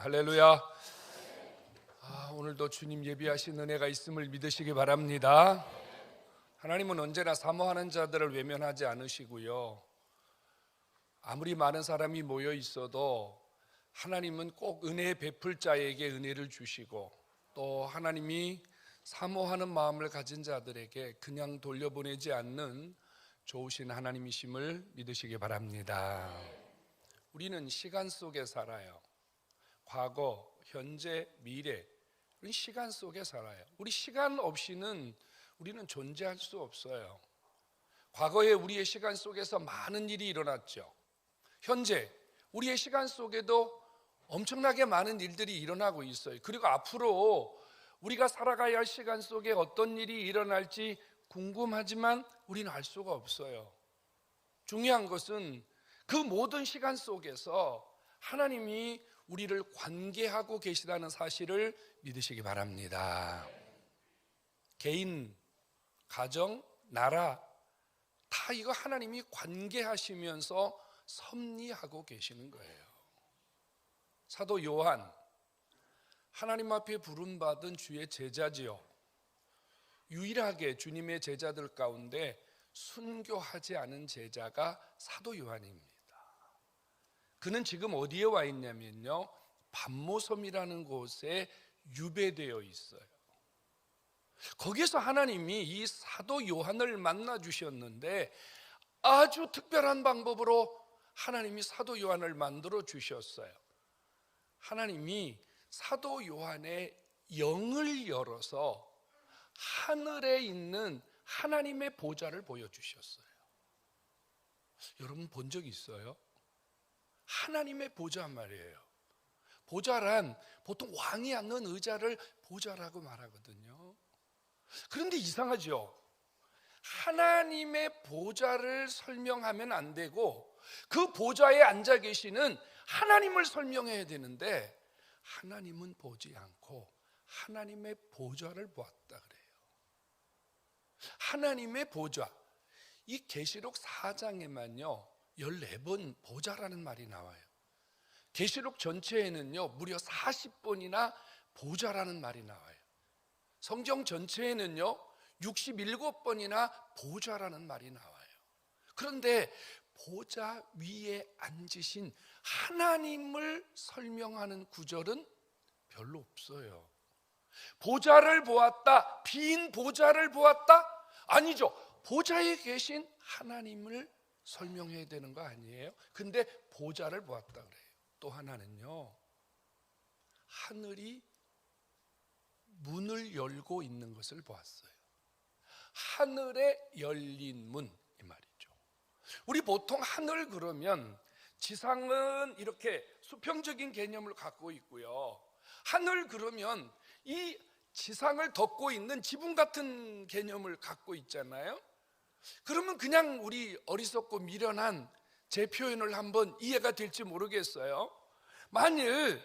할렐루야. 오늘도 주님 예비하신 은혜가 있음을 믿으시기 바랍니다. 하나님은 언제나 사모하는 자들을 외면하지 않으시고요, 아무리 많은 사람이 모여 있어도 하나님은 꼭 은혜 베풀 자에게 은혜를 주시고, 또 하나님이 사모하는 마음을 가진 자들에게 그냥 돌려보내지 않는 좋으신 하나님이심을 믿으시기 바랍니다. 우리는 시간 속에 살아요. 과거, 현재, 미래, 우리 시간 속에 살아요. 우리 시간 없이는 우리는 존재할 수 없어요. 과거에 우리의 시간 속에서 많은 일이 일어났죠. 현재 우리의 시간 속에도 엄청나게 많은 일들이 일어나고 있어요. 그리고 앞으로 우리가 살아가야 할 시간 속에 어떤 일이 일어날지 궁금하지만 우리는 알 수가 없어요. 중요한 것은 그 모든 시간 속에서 하나님이 우리를 관계하고 계시다는 사실을 믿으시기 바랍니다. 개인, 가정, 나라 다 이거 하나님이 관계하시면서 섭리하고 계시는 거예요. 사도 요한, 하나님 앞에 부름받은 주의 제자지요. 유일하게 주님의 제자들 가운데 순교하지 않은 제자가 사도 요한입니다. 그는 지금 어디에 와 있냐면요, 반모섬이라는 곳에 유배되어 있어요. 거기서 하나님이 이 사도 요한을 만나 주셨는데 아주 특별한 방법으로 하나님이 사도 요한을 만들어 주셨어요. 하나님이 사도 요한의 영을 열어서 하늘에 있는 하나님의 보좌를 보여주셨어요. 여러분 본 적 있어요? 하나님의 보좌 말이에요. 보좌란 보통 왕이 앉는 의자를 보좌라고 말하거든요. 그런데 이상하죠? 하나님의 보좌를 설명하면 안 되고 그 보좌에 앉아 계시는 하나님을 설명해야 되는데 하나님은 보지 않고 하나님의 보좌를 보았다 그래요. 하나님의 보좌, 이 계시록 4장에만요 14번 보좌라는 말이 나와요. 계시록 전체에는요 무려 40번이나 보좌라는 말이 나와요. 성경 전체에는요 67번이나 보좌라는 말이 나와요. 그런데 보좌 위에 앉으신 하나님을 설명하는 구절은 별로 없어요. 보좌를 보았다, 빈 보좌를 보았다? 아니죠. 보좌에 계신 하나님을 설명해야 되는 거 아니에요? 근데 보좌를 보았다 그래요. 또 하나는요, 하늘이 문을 열고 있는 것을 보았어요. 하늘에 열린 문, 이 말이죠. 우리 보통 하늘 그러면 지상은 이렇게 수평적인 개념을 갖고 있고요, 하늘 그러면 이 지상을 덮고 있는 지붕 같은 개념을 갖고 있잖아요. 그러면 그냥 우리 어리석고 미련한 제 표현을 한번 이해가 될지 모르겠어요. 만일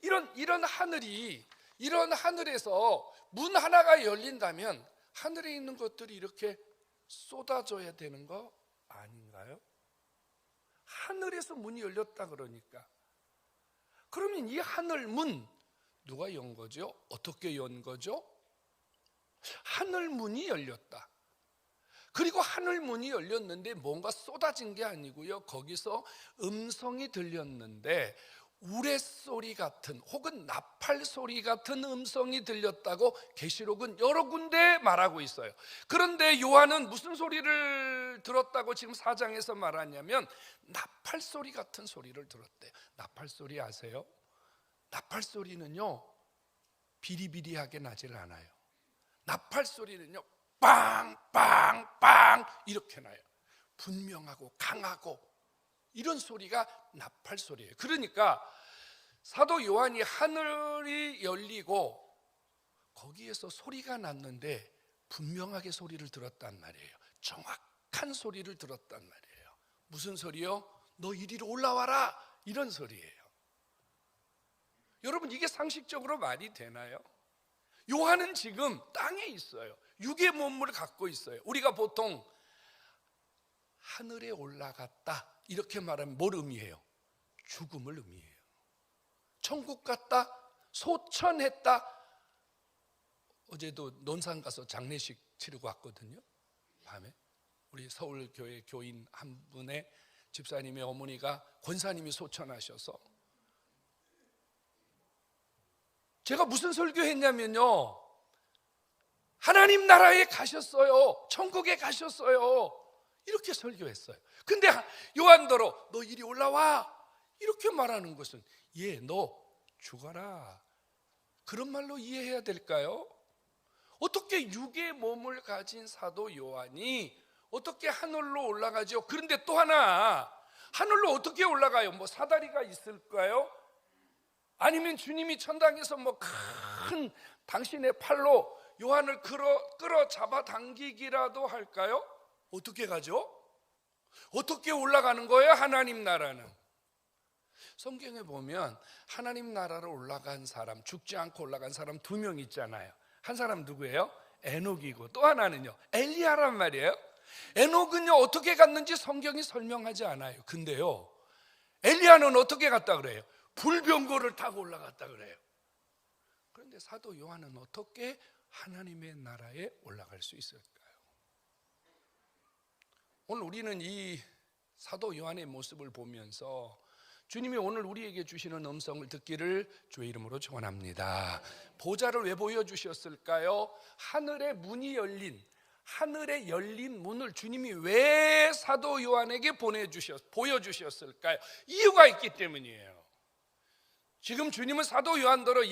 이런 하늘이, 이런 하늘에서 문 하나가 열린다면 하늘에 있는 것들이 이렇게 쏟아져야 되는 거 아닌가요? 하늘에서 문이 열렸다 그러니까. 그러면 이 하늘 문 누가 연 거죠? 어떻게 연 거죠? 하늘 문이 열렸다. 그리고 하늘 문이 열렸는데 뭔가 쏟아진 게 아니고요, 거기서 음성이 들렸는데 우레소리 같은 혹은 나팔 소리 같은 음성이 들렸다고 계시록은 여러 군데 말하고 있어요. 그런데 요한은 무슨 소리를 들었다고 지금 4장에서 말하냐면 나팔 소리 같은 소리를 들었대요. 나팔 소리 아세요? 나팔 소리는요 비리비리하게 나질 않아요. 나팔 소리는요 빵빵빵 이렇게 나요. 분명하고 강하고 이런 소리가 나팔 소리예요. 그러니까 사도 요한이 하늘이 열리고 거기에서 소리가 났는데 분명하게 소리를 들었단 말이에요. 정확한 소리를 들었단 말이에요. 무슨 소리요? 너 이리로 올라와라, 이런 소리예요. 여러분 이게 상식적으로 말이 되나요? 요한은 지금 땅에 있어요. 육의 몸을 갖고 있어요. 우리가 보통 하늘에 올라갔다 이렇게 말하면 뭘 의미해요? 죽음을 의미해요. 천국 갔다, 소천했다. 어제도 논산 가서 장례식 치르고 왔거든요. 밤에 우리 서울교회 교인 한 분의 집사님의 어머니가 권사님이 소천하셔서, 제가 무슨 설교했냐면요, 하나님 나라에 가셨어요, 천국에 가셨어요, 이렇게 설교했어요. 근데 요한더러 너 이리 올라와 이렇게 말하는 것은, 너 죽어라, 그런 말로 이해해야 될까요? 어떻게 육의 몸을 가진 사도 요한이 어떻게 하늘로 올라가죠? 그런데 또 하나, 하늘로 어떻게 올라가요? 뭐 사다리가 있을까요? 아니면 주님이 천당에서 뭐 큰 당신의 팔로 요한을 끌어 잡아 당기기라도 할까요? 어떻게 가죠? 어떻게 올라가는 거예요? 하나님 나라는. 성경에 보면 하나님 나라로 올라간 사람, 죽지 않고 올라간 사람 2명 있잖아요. 한 사람 누구예요? 에녹이고, 또 하나는요, 엘리야란 말이에요. 에녹은요 어떻게 갔는지 성경이 설명하지 않아요. 근데요, 엘리야는 어떻게 갔다 그래요? 불병거를 타고 올라갔다 그래요. 그런데 사도 요한은 어떻게 하나님의 나라에 올라갈 수 있을까요? 오늘 우리는 이 사도 요한의 모습을 보면서 주님이 오늘 우리에게 주시는 음성을 듣기를 주의 이름으로 축원합니다. 보좌를 왜 보여주셨을까요? 하늘의 문이 열린, 하늘의 열린 문을 주님이 왜 사도 요한에게 보여주셨을까요? 이유가 있기 때문이에요. 지금 주님은 사도 요한더러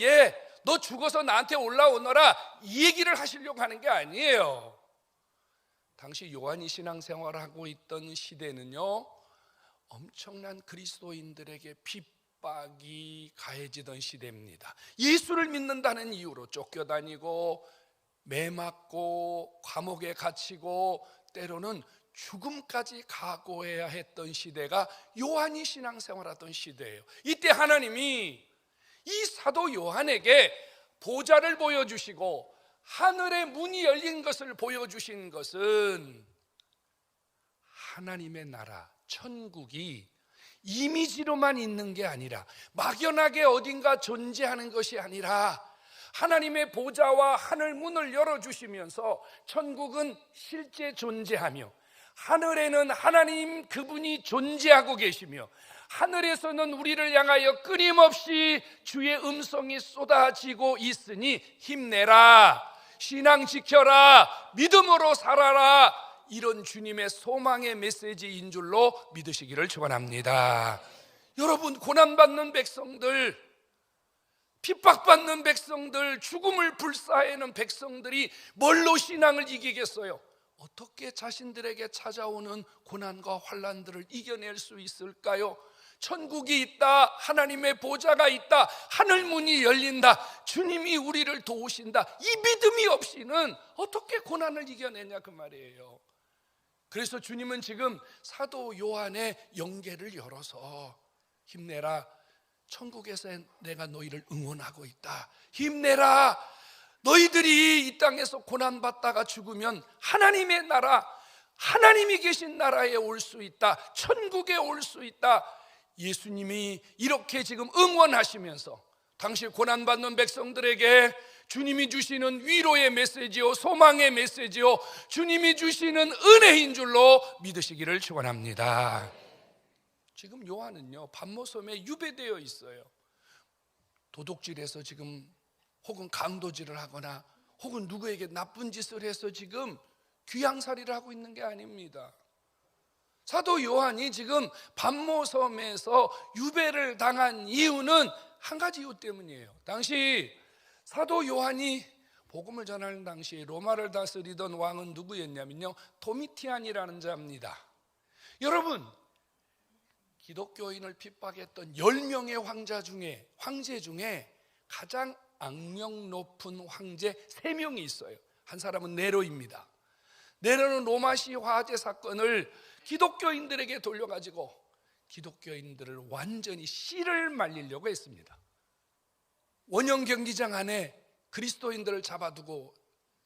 너 죽어서 나한테 올라오너라 이 얘기를 하시려고 하는 게 아니에요. 당시 요한이 신앙생활을 하고 있던 시대는요, 엄청난 그리스도인들에게 핍박이 가해지던 시대입니다. 예수를 믿는다는 이유로 쫓겨다니고 매맞고 감옥에 갇히고 때로는 죽음까지 각오해야 했던 시대가 요한이 신앙생활하던 시대예요. 이때 하나님이 이 사도 요한에게 보좌를 보여주시고 하늘의 문이 열린 것을 보여주신 것은 하나님의 나라, 천국이 이미지로만 있는 게 아니라, 막연하게 어딘가 존재하는 것이 아니라 하나님의 보좌와 하늘 문을 열어주시면서 천국은 실제 존재하며, 하늘에는 하나님 그분이 존재하고 계시며, 하늘에서는 우리를 향하여 끊임없이 주의 음성이 쏟아지고 있으니 힘내라, 신앙 지켜라, 믿음으로 살아라, 이런 주님의 소망의 메시지인 줄로 믿으시기를 축원합니다. 여러분, 고난받는 백성들, 핍박받는 백성들, 죽음을 불사하는 백성들이 뭘로 신앙을 이기겠어요? 어떻게 자신들에게 찾아오는 고난과 환난들을 이겨낼 수 있을까요? 천국이 있다, 하나님의 보좌가 있다, 하늘문이 열린다, 주님이 우리를 도우신다, 이 믿음이 없이는 어떻게 고난을 이겨내냐 그 말이에요. 그래서 주님은 지금 사도 요한의 영계를 열어서 힘내라, 천국에서 내가 너희를 응원하고 있다, 힘내라, 너희들이 이 땅에서 고난받다가 죽으면 하나님의 나라, 하나님이 계신 나라에 올 수 있다, 천국에 올 수 있다, 예수님이 이렇게 지금 응원하시면서 당시 고난받는 백성들에게 주님이 주시는 위로의 메시지요, 소망의 메시지요, 주님이 주시는 은혜인 줄로 믿으시기를 축원합니다. 지금 요한은요, 반모섬에 유배되어 있어요. 도둑질해서 지금, 혹은 강도질을 하거나 혹은 누구에게 나쁜 짓을 해서 지금 귀양살이를 하고 있는 게 아닙니다. 사도 요한이 지금 반모섬에서 유배를 당한 이유는 한 가지 이유 때문이에요. 당시 사도 요한이 복음을 전하는 당시 로마를 다스리던 왕은 누구였냐면요, 도미티안이라는 자입니다. 여러분, 기독교인을 핍박했던 10명의 황제 중에 가장 악명 높은 황제 3명이 있어요. 한 사람은 네로입니다. 네로는 로마시 화재 사건을 기독교인들에게 돌려가지고 기독교인들을 완전히 씨를 말리려고 했습니다. 원형 경기장 안에 그리스도인들을 잡아두고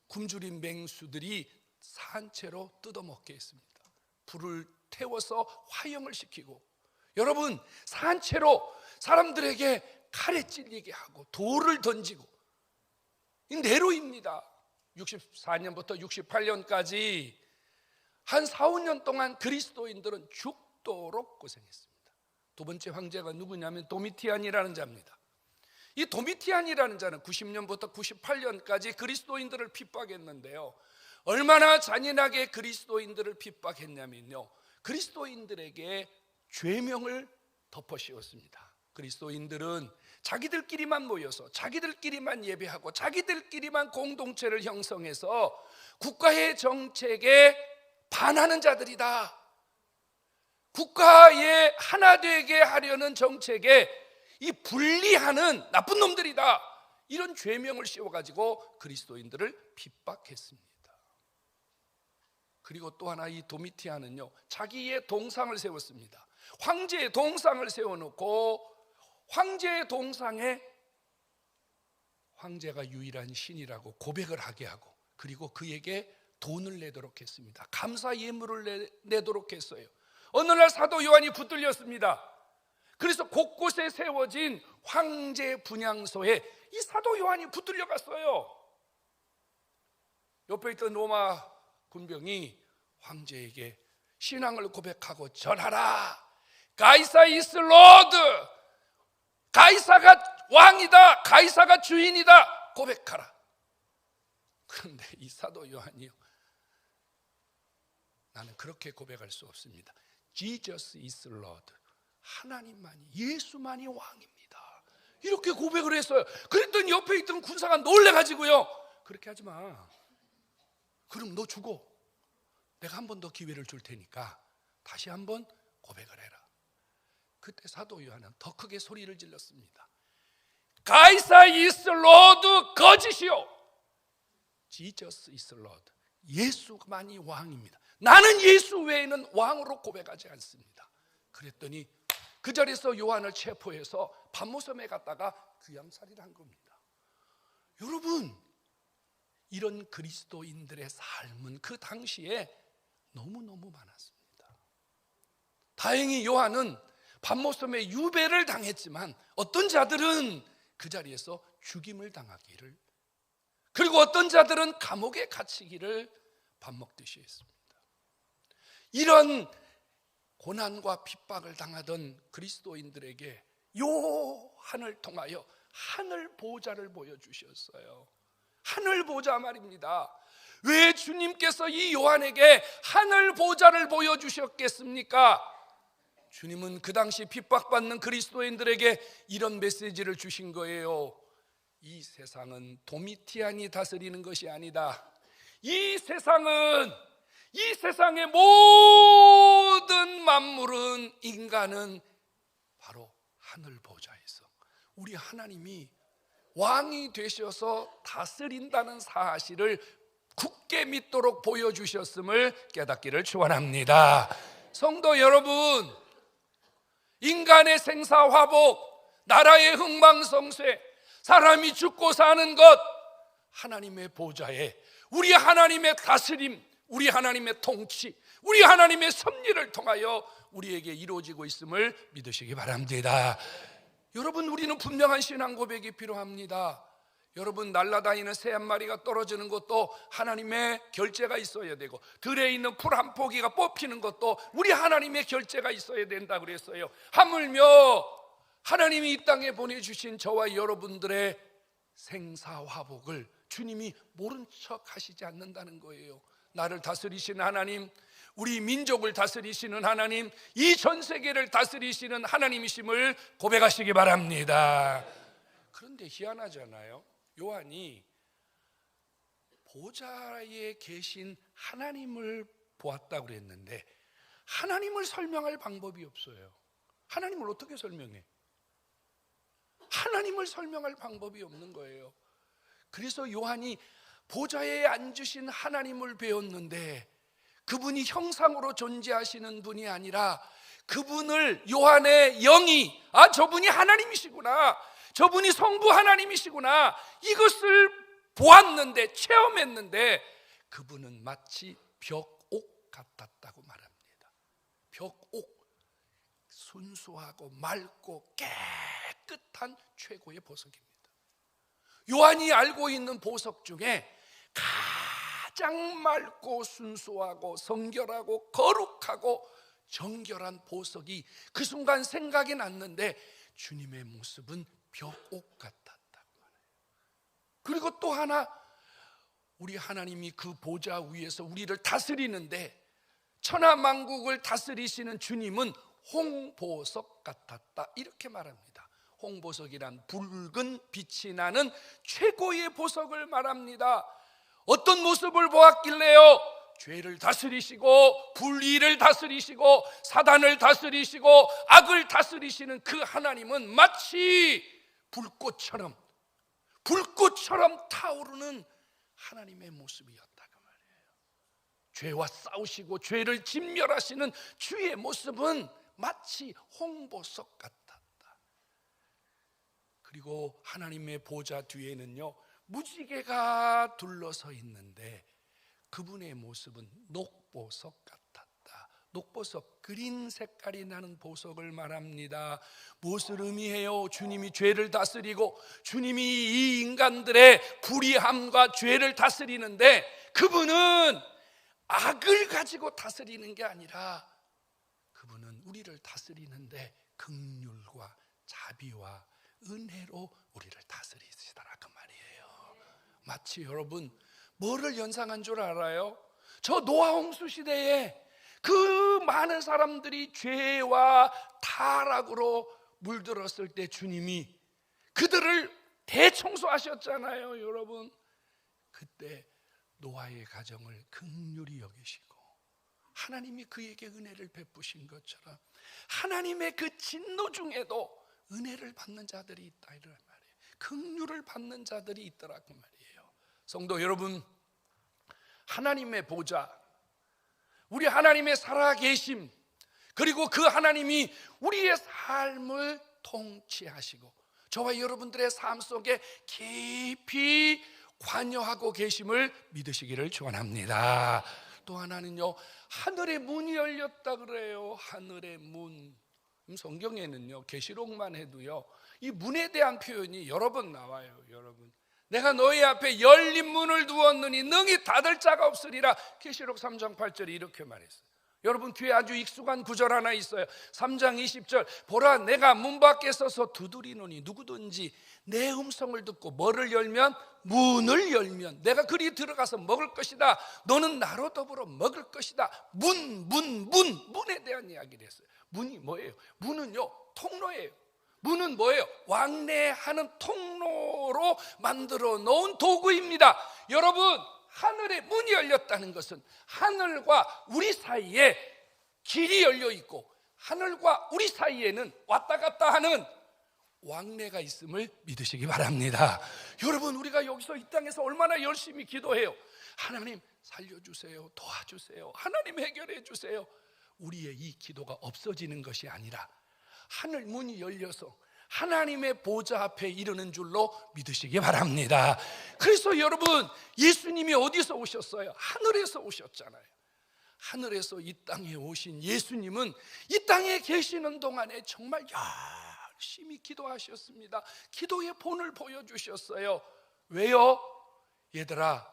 굶주린 맹수들이 산채로 뜯어먹게 했습니다. 불을 태워서 화형을 시키고, 여러분, 산채로 사람들에게 칼에 찔리게 하고 돌을 던지고, 이 네로입니다. 64년부터 68년까지 한 4, 5년 동안 그리스도인들은 죽도록 고생했습니다. 두 번째 황제가 누구냐면 도미티안이라는 자입니다. 이 도미티안이라는 자는 90년부터 98년까지 그리스도인들을 핍박했는데요, 얼마나 잔인하게 그리스도인들을 핍박했냐면요, 그리스도인들에게 죄명을 덮어씌웠습니다. 그리스도인들은 자기들끼리만 모여서 자기들끼리만 예배하고 자기들끼리만 공동체를 형성해서 국가의 정책에 반하는 자들이다, 국가에 하나 되게 하려는 정책에 이 분리하는 나쁜 놈들이다, 이런 죄명을 씌워가지고 그리스도인들을 핍박했습니다. 그리고 또 하나, 이 도미티안은요, 자기의 동상을 세웠습니다. 황제의 동상을 세워놓고 황제의 동상에 황제가 유일한 신이라고 고백을 하게 하고, 그리고 그에게 돈을 내도록 했습니다. 감사 예물을 내도록 했어요. 어느 날 사도 요한이 붙들렸습니다. 그래서 곳곳에 세워진 황제 분향소에 이 사도 요한이 붙들려갔어요. 옆에 있던 로마 군병이 황제에게 신앙을 고백하고 절하라, 가이사 이스 로드, 가이사가 왕이다, 가이사가 주인이다, 고백하라. 그런데 이 사도 요한이요, 나는 그렇게 고백할 수 없습니다. Jesus is Lord, 하나님만이, 예수만이 왕입니다, 이렇게 고백을 했어요. 그랬더니 옆에 있던 군사가 놀래가지고요, 그렇게 하지 마, 그럼 너 죽어, 내가 한 번 더 기회를 줄 테니까 다시 한번 고백을 해라. 그때 사도 요한은 더 크게 소리를 질렀습니다. 가이사 이스 로드, 거짓이요, 지저스 이스 로드, 예수만이 왕입니다, 나는 예수 외에는 왕으로 고백하지 않습니다. 그랬더니 그 자리에서 요한을 체포해서 반모섬에 갔다가 귀양살이를 한 겁니다. 여러분, 이런 그리스도인들의 삶은 그 당시에 너무너무 많았습니다. 다행히 요한은 반모섬에 유배를 당했지만 어떤 자들은 그 자리에서 죽임을 당하기를, 그리고 어떤 자들은 감옥에 갇히기를 밥 먹듯이 했습니다. 이런 고난과 핍박을 당하던 그리스도인들에게 요한을 통하여 하늘 보좌를 보여주셨어요. 하늘 보좌 말입니다. 왜 주님께서 이 요한에게 하늘 보좌를 보여주셨겠습니까? 주님은 그 당시 핍박받는 그리스도인들에게 이런 메시지를 주신 거예요. 이 세상은 도미티안이 다스리는 것이 아니다. 이 세상의 모든 만물은, 인간은 바로 하늘 보좌에서 우리 하나님이 왕이 되셔서 다스린다는 사실을 굳게 믿도록 보여주셨음을 깨닫기를 축원합니다. 성도 여러분, 인간의 생사화복, 나라의 흥망성쇠, 사람이 죽고 사는 것, 하나님의 보좌에 우리 하나님의 다스림, 우리 하나님의 통치, 우리 하나님의 섭리를 통하여 우리에게 이루어지고 있음을 믿으시기 바랍니다. 여러분, 우리는 분명한 신앙 고백이 필요합니다. 여러분, 날아다니는 새 한 마리가 떨어지는 것도 하나님의 결재가 있어야 되고, 들에 있는 풀 한 포기가 뽑히는 것도 우리 하나님의 결재가 있어야 된다 그랬어요. 하물며 하나님이 이 땅에 보내주신 저와 여러분들의 생사화복을 주님이 모른 척 하시지 않는다는 거예요. 나를 다스리시는 하나님, 우리 민족을 다스리시는 하나님, 이 전 세계를 다스리시는 하나님이심을 고백하시기 바랍니다. 그런데 희한하잖아요. 요한이 보좌에 계신 하나님을 보았다고 그랬는데 하나님을 설명할 방법이 없어요. 하나님을 어떻게 설명해? 하나님을 설명할 방법이 없는 거예요. 그래서 요한이 보좌에 앉으신 하나님을 배웠는데 그분이 형상으로 존재하시는 분이 아니라 그분을 요한의 영이, 저분이 하나님이시구나, 저분이 성부 하나님이시구나, 이것을 보았는데, 체험했는데 그분은 마치 벽옥 같았다고 말합니다. 벽옥, 순수하고 맑고 깨끗한 최고의 보석입니다. 요한이 알고 있는 보석 중에 가장 맑고 순수하고 성결하고 거룩하고 정결한 보석이 그 순간 생각이 났는데 주님의 모습은 벽옥 같았다고 말해요. 그리고 또 하나, 우리 하나님이 그 보좌 위에서 우리를 다스리는데 천하만국을 다스리시는 주님은 홍보석 같았다, 이렇게 말합니다. 홍보석이란 붉은 빛이 나는 최고의 보석을 말합니다. 어떤 모습을 보았길래요? 죄를 다스리시고 불의를 다스리시고 사단을 다스리시고 악을 다스리시는 그 하나님은 마치 불꽃처럼 타오르는 하나님의 모습이었다고 말이에요. 죄와 싸우시고 죄를 진멸하시는 주의 모습은 마치 홍보석 같았다. 그리고 하나님의 보좌 뒤에는요, 무지개가 둘러서 있는데 그분의 모습은 녹보석 같았다. 녹보석, 그린 색깔이 나는 보석을 말합니다. 무엇을 의미해요? 주님이 죄를 다스리고 주님이 이 인간들의 불의함과 죄를 다스리는데 그분은 악을 가지고 다스리는 게 아니라 그분은 우리를 다스리는데 긍휼과 자비와 은혜로 우리를 다스리시더라, 그 말이에요. 마치 여러분 뭐를 연상한 줄 알아요? 저 노아 홍수 시대에 그 많은 사람들이 죄와 타락으로 물들었을 때 주님이 그들을 대청소하셨잖아요, 여러분. 그때 노아의 가정을 긍휼히 여기시고 하나님이 그에게 은혜를 베푸신 것처럼 하나님의 그 진노 중에도 은혜를 받는 자들이 있다, 이런 말이에요. 긍휼을 받는 자들이 있더라고 말이에요. 성도 여러분, 하나님의 보좌, 우리 하나님의 살아계심, 그리고 그 하나님이 우리의 삶을 통치하시고 저와 여러분들의 삶 속에 깊이 관여하고 계심을 믿으시기를 축원합니다. 또 하나는요, 하늘의 문이 열렸다 그래요. 하늘의 문. 성경에는요, 계시록만 해도요, 이 문에 대한 표현이 여러 번 나와요. 여러분, 내가 너희 앞에 열린 문을 두었느니 능히 닫을 자가 없으리라. 계시록 3장 8절에 이렇게 말했어요. 여러분 귀에 아주 익숙한 구절 하나 있어요. 3장 20절, 보라 내가 문 밖에 서서 두드리노니 누구든지 내 음성을 듣고 뭐를 열면, 문을 열면 내가 그리 들어가서 먹을 것이다. 너는 나로 더불어 먹을 것이다. 문에 대한 이야기를 했어요. 문이 뭐예요? 문은요, 통로예요. 문은 뭐예요? 왕래하는 통로로 만들어 놓은 도구입니다. 여러분, 하늘의 문이 열렸다는 것은 하늘과 우리 사이에 길이 열려 있고 하늘과 우리 사이에는 왔다 갔다 하는 왕래가 있음을 믿으시기 바랍니다. 여러분, 우리가 여기서 이 땅에서 얼마나 열심히 기도해요. 하나님 살려주세요, 도와주세요, 하나님 해결해 주세요. 우리의 이 기도가 없어지는 것이 아니라 하늘 문이 열려서 하나님의 보좌 앞에 이르는 줄로 믿으시기 바랍니다. 그래서 여러분, 예수님이 어디서 오셨어요? 하늘에서 오셨잖아요. 하늘에서 이 땅에 오신 예수님은 이 땅에 계시는 동안에 정말 열심히 기도하셨습니다. 기도의 본을 보여주셨어요. 왜요? 얘들아,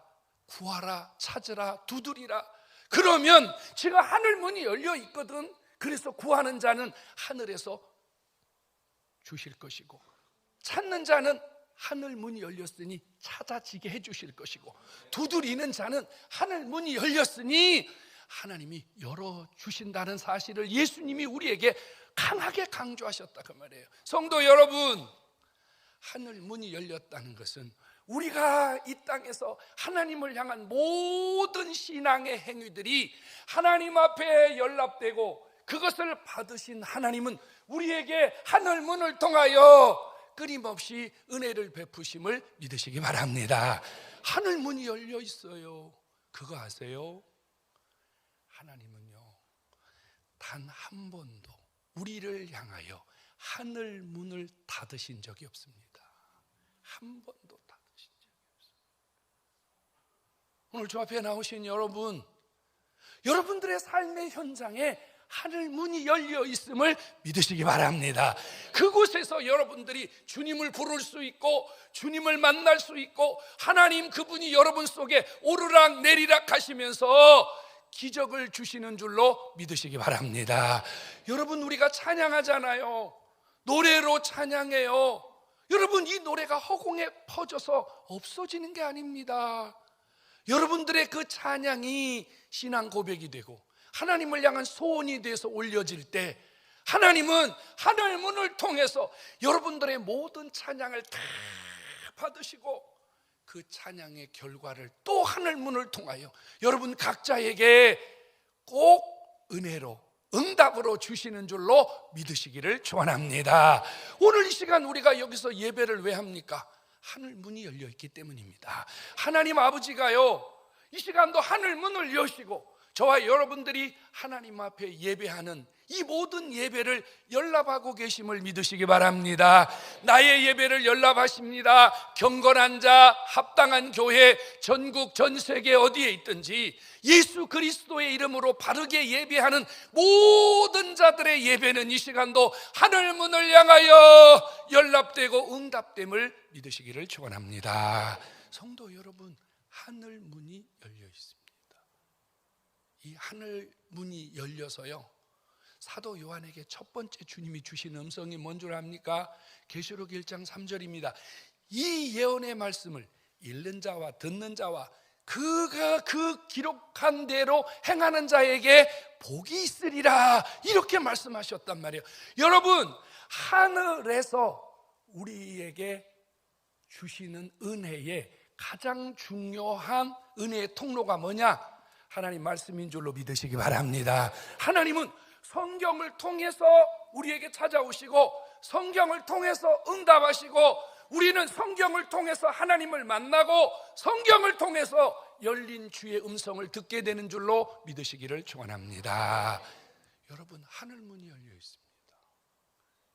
구하라, 찾으라, 두드리라. 그러면 지금 하늘 문이 열려 있거든. 그래서 구하는 자는 하늘에서 주실 것이고 찾는 자는 하늘 문이 열렸으니 찾아지게 해주실 것이고 두드리는 자는 하늘 문이 열렸으니 하나님이 열어주신다는 사실을 예수님이 우리에게 강하게 강조하셨다, 그 말이에요. 성도 여러분, 하늘 문이 열렸다는 것은 우리가 이 땅에서 하나님을 향한 모든 신앙의 행위들이 하나님 앞에 연락되고 그것을 받으신 하나님은 우리에게 하늘 문을 통하여 끊임없이 은혜를 베푸심을 믿으시기 바랍니다. 하늘 문이 열려 있어요. 그거 아세요? 하나님은요, 단 한 번도 우리를 향하여 하늘 문을 닫으신 적이 없습니다. 한 번도 닫으신 적이 없습니다. 오늘 저 앞에 나오신 여러분, 여러분들의 삶의 현장에 하늘 문이 열려 있음을 믿으시기 바랍니다. 그곳에서 여러분들이 주님을 부를 수 있고 주님을 만날 수 있고 하나님 그분이 여러분 속에 오르락 내리락 하시면서 기적을 주시는 줄로 믿으시기 바랍니다. 여러분, 우리가 찬양하잖아요. 노래로 찬양해요. 여러분, 이 노래가 허공에 퍼져서 없어지는 게 아닙니다. 여러분들의 그 찬양이 신앙 고백이 되고 하나님을 향한 소원이 돼서 올려질 때 하나님은 하늘 문을 통해서 여러분들의 모든 찬양을 다 받으시고 그 찬양의 결과를 또 하늘 문을 통하여 여러분 각자에게 꼭 은혜로 응답으로 주시는 줄로 믿으시기를 축원합니다. 오늘 이 시간 우리가 여기서 예배를 왜 합니까? 하늘 문이 열려 있기 때문입니다. 하나님 아버지가요, 이 시간도 하늘 문을 여시고 저와 여러분들이 하나님 앞에 예배하는 이 모든 예배를 연락하고 계심을 믿으시기 바랍니다. 나의 예배를 연락하십니다. 경건한 자, 합당한 교회, 전국 전 세계 어디에 있든지 예수 그리스도의 이름으로 바르게 예배하는 모든 자들의 예배는 이 시간도 하늘 문을 향하여 연락되고 응답됨을 믿으시기를 축원합니다. 성도 여러분, 하늘 문이 열려 있습니다. 이 하늘 문이 열려서요, 사도 요한에게 첫 번째 주님이 주신 음성이 뭔 줄 압니까? 계시록 1장 3절입니다. 이 예언의 말씀을 읽는 자와 듣는 자와 그가 그 기록한 대로 행하는 자에게 복이 있으리라, 이렇게 말씀하셨단 말이에요. 여러분, 하늘에서 우리에게 주시는 은혜의 가장 중요한 은혜의 통로가 뭐냐? 하나님 말씀인 줄로 믿으시기 바랍니다. 하나님은 성경을 통해서 우리에게 찾아오시고 성경을 통해서 응답하시고 우리는 성경을 통해서 하나님을 만나고 성경을 통해서 열린 주의 음성을 듣게 되는 줄로 믿으시기를 축원합니다. 여러분, 하늘문이 열려 있습니다.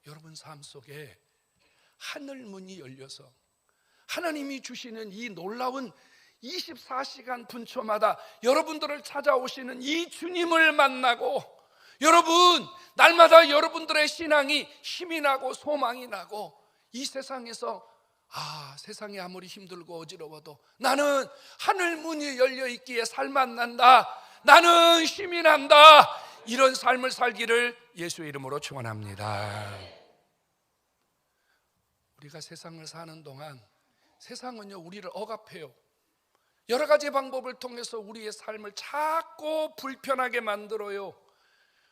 여러분 삶 속에 하늘문이 열려서 하나님이 주시는 이 놀라운 24시간 분초마다 여러분들을 찾아오시는 이 주님을 만나고 여러분, 날마다 여러분들의 신앙이 힘이 나고 소망이 나고 이 세상에서 세상이 아무리 힘들고 어지러워도 나는 하늘 문이 열려 있기에 살만 난다, 나는 힘이 난다, 이런 삶을 살기를 예수의 이름으로 축원합니다. 우리가 세상을 사는 동안 세상은요, 우리를 억압해요. 여러 가지 방법을 통해서 우리의 삶을 자꾸 불편하게 만들어요.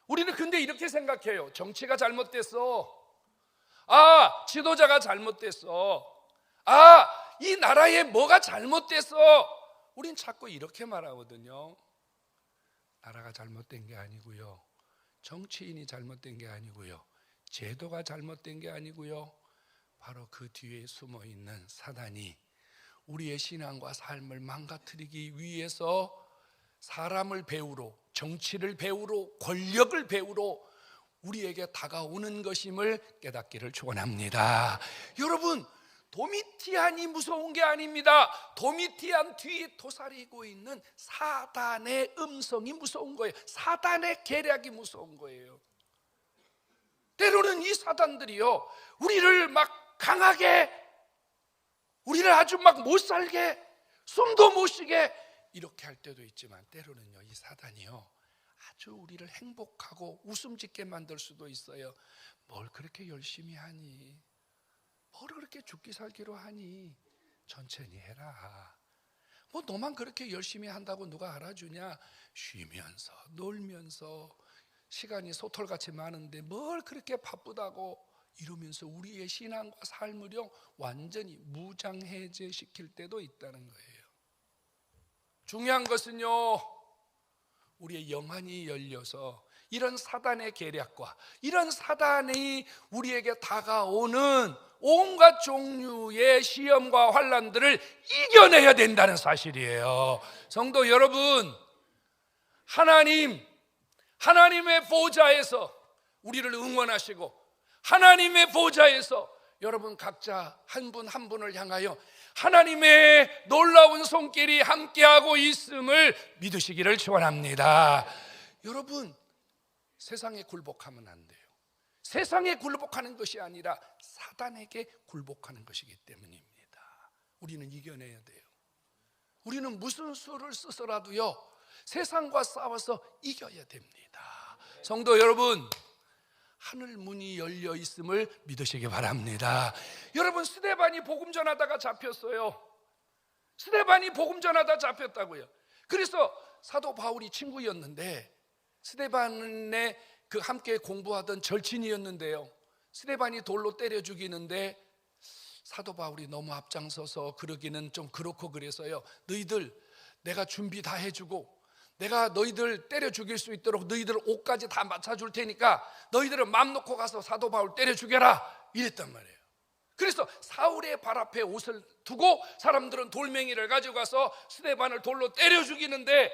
우리는 근데 이렇게 생각해요. 정치가 잘못됐어. 지도자가 잘못됐어. 이 나라에 뭐가 잘못됐어. 우린 자꾸 이렇게 말하거든요. 나라가 잘못된 게 아니고요, 정치인이 잘못된 게 아니고요, 제도가 잘못된 게 아니고요, 바로 그 뒤에 숨어 있는 사단이 우리의 신앙과 삶을 망가뜨리기 위해서 사람을 배우러, 정치를 배우러, 권력을 배우러 우리에게 다가오는 것임을 깨닫기를 축원합니다. 여러분, 도미티안이 무서운 게 아닙니다. 도미티안 뒤에 도사리고 있는 사단의 음성이 무서운 거예요. 사단의 계략이 무서운 거예요. 때로는 이 사단들이요, 우리를 막 강하게, 우리를 아주 막 못 살게, 숨도 못 쉬게 이렇게 할 때도 있지만 때로는요, 이 사단이요, 아주 우리를 행복하고 웃음 짓게 만들 수도 있어요. 뭘 그렇게 열심히 하니? 뭘 그렇게 죽기 살기로 하니? 천천히 해라. 뭐 너만 그렇게 열심히 한다고 누가 알아주냐? 쉬면서 놀면서 시간이 소털같이 많은데 뭘 그렇게 바쁘다고, 이러면서 우리의 신앙과 삶을요 완전히 무장해제시킬 때도 있다는 거예요. 중요한 것은요, 우리의 영안이 열려서 이런 사단의 계략과 이런 사단이 우리에게 다가오는 온갖 종류의 시험과 환난들을 이겨내야 된다는 사실이에요. 성도 여러분, 하나님의 보좌에서 우리를 응원하시고 하나님의 보좌에서 여러분 각자 한 분 한 분을 향하여 하나님의 놀라운 손길이 함께하고 있음을 믿으시기를 축원합니다. 여러분, 세상에 굴복하면 안 돼요. 세상에 굴복하는 것이 아니라 사단에게 굴복하는 것이기 때문입니다. 우리는 이겨내야 돼요. 우리는 무슨 수를 쓰서라도요, 세상과 싸워서 이겨야 됩니다. 성도 여러분, 하늘 문이 열려 있음을 믿으시기 바랍니다. 여러분, 스데반이 복음 전하다가 잡혔어요. 스데반이 복음 전하다 잡혔다고요. 그래서 사도 바울이 친구였는데, 스데반의 그 함께 공부하던 절친이었는데요, 스데반이 돌로 때려 죽이는데 사도 바울이 너무 앞장서서 그러기는 좀 그렇고 그래서요, 너희들 내가 준비 다 해주고 내가 너희들 때려 죽일 수 있도록 너희들 옷까지 다 맞춰줄 테니까 너희들은 맘 놓고 가서 사도 바울 때려 죽여라, 이랬단 말이에요. 그래서 사울의 발 앞에 옷을 두고 사람들은 돌멩이를 가지고 가서 스데반을 돌로 때려 죽이는데,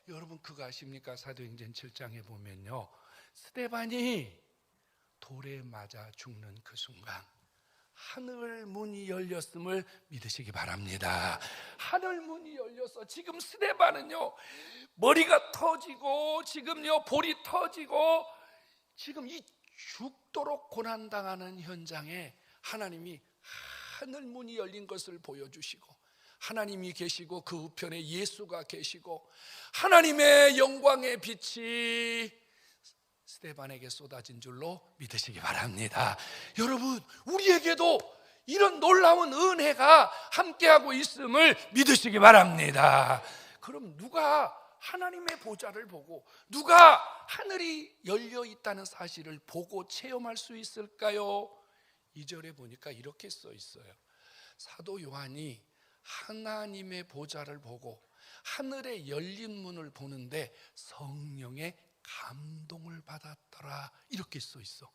여러분 그거 아십니까? 사도행전 7장에 보면요, 스데반이 돌에 맞아 죽는 그 순간 하늘 문이 열렸음을 믿으시기 바랍니다. 하늘 문이 열려서 지금 스데반은요, 머리가 터지고 지금요 볼이 터지고 지금 이 죽도록 고난당하는 현장에 하나님이 하늘 문이 열린 것을 보여주시고, 하나님이 계시고 그 우편에 예수가 계시고 하나님의 영광의 빛이 스데반에게 쏟아진 줄로 믿으시기 바랍니다. 여러분, 우리에게도 이런 놀라운 은혜가 함께하고 있음을 믿으시기 바랍니다. 그럼 누가 하나님의 보좌를 보고, 누가 하늘이 열려 있다는 사실을 보고 체험할 수 있을까요? 2절에 보니까 이렇게 써 있어요. 사도 요한이 하나님의 보좌를 보고 하늘의 열린 문을 보는데 성령의 감동을 받았더라, 이렇게 써 있어.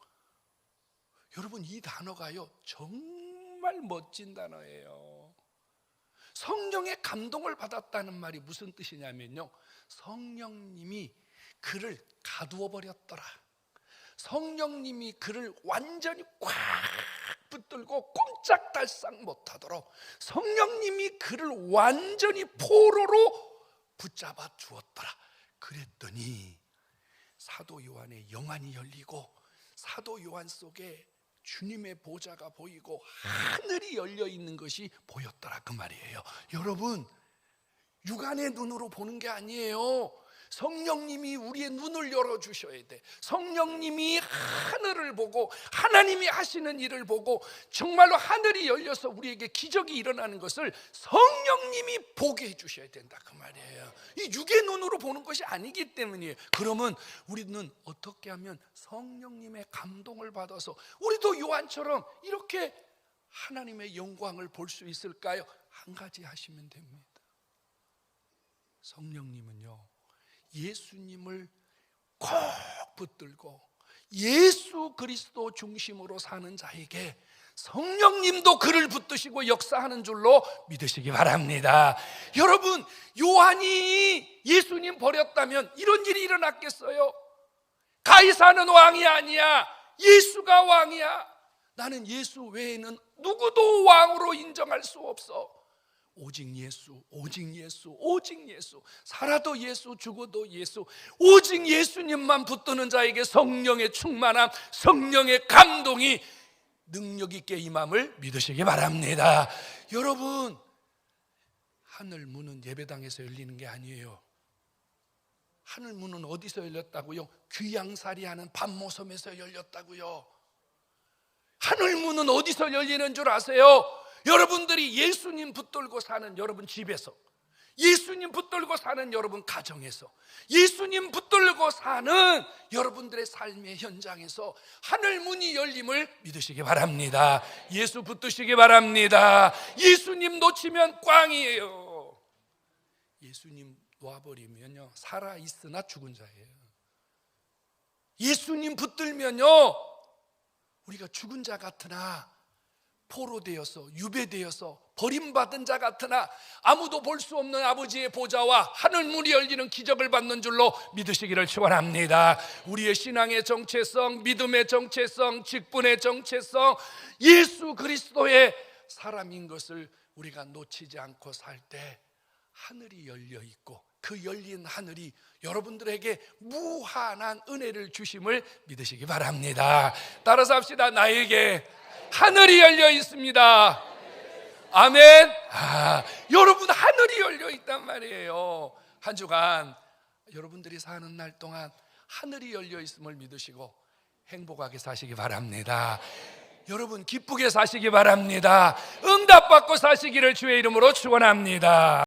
여러분, 이 단어가요 정말 멋진 단어예요. 성령의 감동을 받았다는 말이 무슨 뜻이냐면요, 성령님이 그를 가두어 버렸더라, 성령님이 그를 완전히 꽉 붙들고 꼼짝달싹 못하도록 성령님이 그를 완전히 포로로 붙잡아 주었더라. 그랬더니 사도 요한의 영안이 열리고 사도 요한 속에 주님의 보좌가 보이고 하늘이 열려 있는 것이 보였더라, 그 말이에요. 여러분, 육안의 눈으로 보는 게 아니에요. 성령님이 우리의 눈을 열어주셔야 돼. 성령님이 하늘을 보고 하나님이 하시는 일을 보고 정말로 하늘이 열려서 우리에게 기적이 일어나는 것을 성령님이 보게 해주셔야 된다, 그 말이에요. 이 육의 눈으로 보는 것이 아니기 때문이에요. 그러면 우리는 어떻게 하면 성령님의 감동을 받아서 우리도 요한처럼 이렇게 하나님의 영광을 볼 수 있을까요? 한 가지 하시면 됩니다. 성령님은요, 예수님을 꼭 붙들고 예수 그리스도 중심으로 사는 자에게 성령님도 그를 붙드시고 역사하는 줄로 믿으시기 바랍니다. 여러분, 요한이 예수님 버렸다면 이런 일이 일어났겠어요? 가이사는 왕이 아니야, 예수가 왕이야. 나는 예수 외에는 누구도 왕으로 인정할 수 없어. 오직 예수, 오직 예수, 오직 예수. 살아도 예수, 죽어도 예수. 오직 예수님만 붙드는 자에게 성령의 충만함, 성령의 감동이 능력 있게 임함을 믿으시기 바랍니다. 여러분, 하늘 문은 예배당에서 열리는 게 아니에요. 하늘 문은 어디서 열렸다고요? 귀양살이하는 밤모섬에서 열렸다고요. 하늘 문은 어디서 열리는 줄 아세요? 여러분들이 예수님 붙들고 사는 여러분 집에서, 예수님 붙들고 사는 여러분 가정에서, 예수님 붙들고 사는 여러분들의 삶의 현장에서 하늘 문이 열림을 믿으시기 바랍니다. 예수 붙드시기 바랍니다. 예수님 놓치면 꽝이에요. 예수님 놓아버리면요, 살아있으나 죽은 자예요. 예수님 붙들면요, 우리가 죽은 자 같으나 포로되어서 유배되어서 버림받은 자 같으나 아무도 볼 수 없는 아버지의 보좌와 하늘문이 열리는 기적을 받는 줄로 믿으시기를 축원합니다. 우리의 신앙의 정체성, 믿음의 정체성, 직분의 정체성, 예수 그리스도의 사람인 것을 우리가 놓치지 않고 살 때 하늘이 열려 있고 그 열린 하늘이 여러분들에게 무한한 은혜를 주심을 믿으시기 바랍니다. 따라서 합시다. 나에게 하늘이 열려 있습니다. 아멘. 여러분 하늘이 열려 있단 말이에요. 한 주간 여러분들이 사는 날 동안 하늘이 열려 있음을 믿으시고 행복하게 사시기 바랍니다. 여러분 기쁘게 사시기 바랍니다. 응답받고 사시기를 주의 이름으로 축원합니다.